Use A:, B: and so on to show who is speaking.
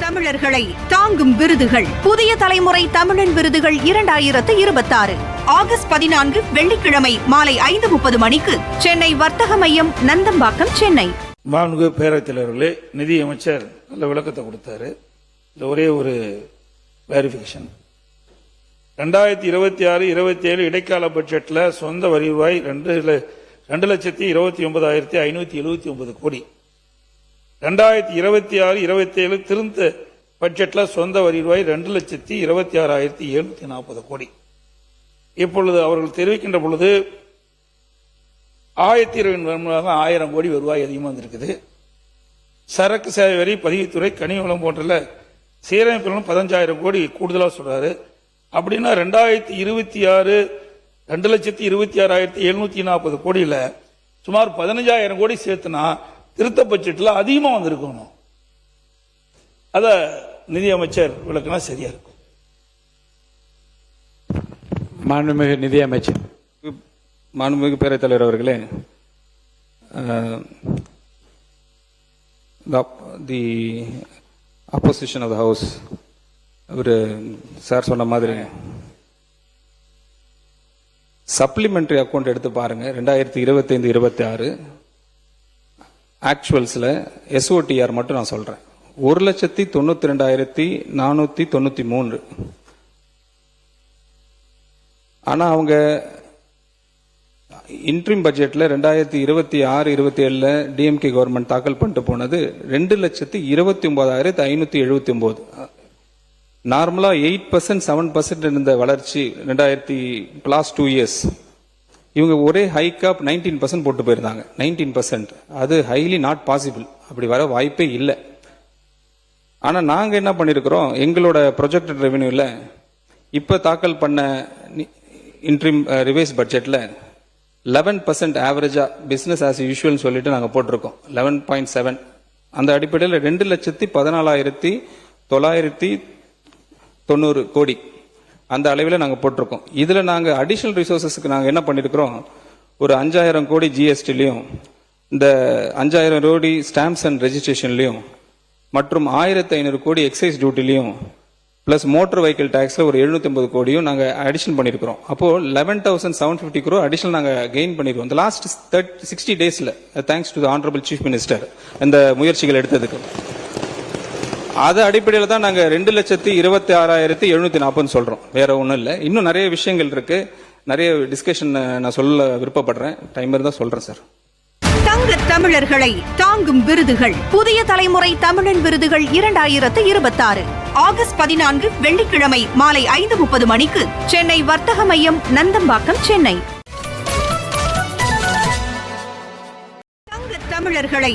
A: தமிழர்களை தாங்கும் விருதுகள். புதிய தலைமுறை தமிழன் விருதுகள் 2026 ஆகஸ்ட் 14 வெள்ளிக்கிழமை மாலை 5:30 மணிக்கு சென்னை வர்த்தக மையம், நந்தம்பாக்கம், சென்னை.
B: மாண்புமிகு பேரவைத் தலைவர்களே, நிதி அமைச்சர் நல்ல விளக்கத்தை கொடுத்தாரு. ஒரே ஒரு கிளாரிபிகேஷன். 2026-27 இடைக்கால பட்ஜெட்ல சொந்த வரி ரூபாய் 2,29,579 கோடி. 2026-27 திருந்த பட்ஜெட்ல சொந்த வரி ரூபாய் 2,26,740 கோடி. இப்பொழுது அவர்கள் தெரிவிக்கின்ற பொழுது 1000 கோடி வருவாய் அதிகமாக வந்திருக்குது. சரக்கு சேவை வரி, பதிவுத்துறை, கனிவளம் போன்ற சீரமைப்பு 15,000 கோடி கூடுதலாக சொல்றாரு. அப்படின்னா 2026 2,26,740 கோடியில சுமார் 15,000 கோடி சேர்த்துனா திருத்த பட்ஜெட்ல அதிகமா வந்திருக்கணும். அத நிதி அமைச்சர் விளக்குனா சரியா இருக்கும்.
C: மாண்புமிகு நிதி அமைச்சர்.
D: மாண்புமிகு பேரவைத் தலைவர் அவர்களே, the opposition of the house ஒரு சார் சொன்ன மாதிரி சப்ளிமெண்டரி அக்கௌண்ட் எடுத்து பாருங்க. 2025-26 ஆக்சுவல்ஸ்ல எஸ்ஓடிஆர் மட்டும் நான் சொல்றேன். 1,92,493. ஆனா அவங்க இன்ட்ரீம் பட்ஜெட்ல 2026-27 டிஎம்கே கவர்மெண்ட் தாக்கல் பண்ணிட்டு போனது 2,29,579. நார்மலா 8% 7% இருந்த வளர்ச்சி 2 years இவங்க ஒரே ஹைக் ஆப் 19% போட்டு போயிருந்தாங்க. 19% அது ஹைலி நாட் பாசிபிள். அப்படி வர வாய்ப்பே இல்லை. ஆனா நாங்க என்ன பண்ணிருக்கிறோம், எங்களோட ப்ரொஜெக்டட் ரெவென்யூல இப்ப தாக்கல் பண்ண இன்ட்ரீம் ரிவைஸ் பட்ஜெட்ல 11% ஆவரேஜா பிசினஸ் ஆஸ் யூஷுவல் சொல்லிட்டு நாங்க போட்டிருக்கோம். 11.7. அந்த அடிப்படையில் 2,14,990 கோடி அந்த அளவில் நாங்க போட்டிருக்கோம். இதுல நாங்க அடிஷனல் ரிசோர்சஸ்க்கு நாங்க என்ன பண்ணிருக்கிறோம், ஒரு 5,000 கோடி ஜிஎஸ்டிலையும், இந்த 5,000 கோடி ஸ்டாம்ப்ஸ் அண்ட் ரெஜிஸ்ட்ரேஷன்லயும், மற்றும் 1,500 கோடி எக்ஸைஸ் டியூட்டிலையும், பிளஸ் மோட்டார் வெஹிக்கிள் டாக்ஸ்ல ஒரு 750 கோடியும் நாங்க அடிஷன் பண்ணிருக்கிறோம். அப்போ 11,750 crore அடிஷனல் நாங்க கெயின் பண்ணிருக்கோம் இந்த லாஸ்ட் 60 daysல. Thanks to the honourable chief minister இந்த முயற்சிகள் எடுத்ததுக்கு. அது அடிப்படையில் தான் நாங்க 2,26,740 சொல்றோம். வேற ஒண்ணும் இல்ல. இன்னும் நிறைய விஷயங்கள் இருக்கு, நிறைய டிஸ்கஷன் நான் சொல்ல விருப்பப்படுறேன். டைம் இருந்தா சொல்றேன் சார்.
A: தங்க தமிழர்களை தாங்கும் விருதுகள். புதிய தலைமுறை தமிழன் விருதுகள் 2026 ஆகஸ்ட் 14 வெள்ளிக்கிழமை மாலை 5:30 மணிக்கு சென்னை வர்த்தக மையம், நந்தம்பாக்கம், சென்னை. தங்க தமிழர்களை